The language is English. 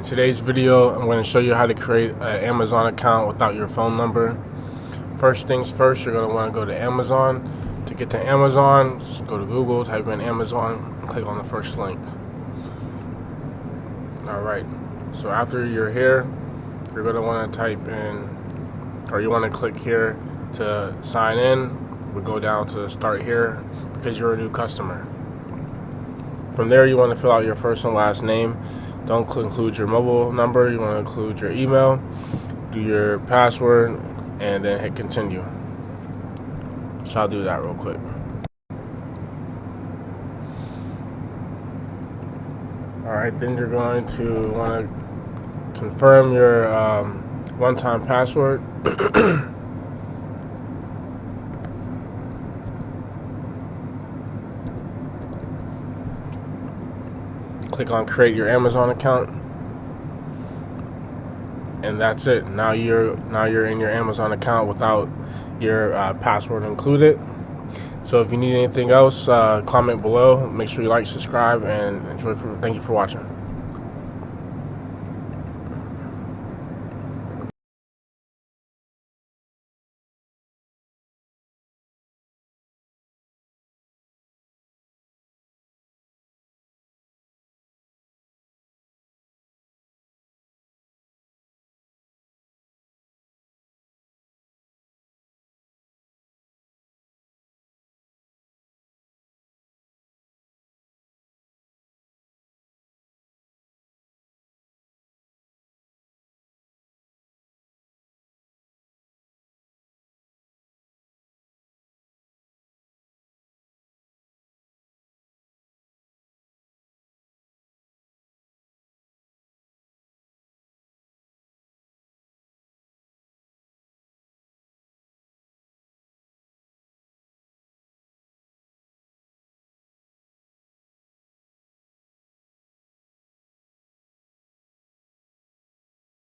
In today's video, I'm going to show you how to create an Amazon account without your phone number. First things first, you're going to want to go to Amazon. To get to Amazon, just go to Google, type in Amazon, and click on the first link. Alright, so after you're here, you're going to want to type in, or you want to click here to sign in. We'll go down to start here because you're a new customer. From there, you want to fill out your first and last name. Don't include your mobile number. You want to include your email, do your password, and then hit continue. So I'll do that real quick. Alright, then you're going to want to confirm your one-time password. Click on create your Amazon account, and that's it. Now you're in your Amazon account without your password included. So if you need anything else, comment below. Make sure you like, subscribe, and enjoy. Thank you for watching.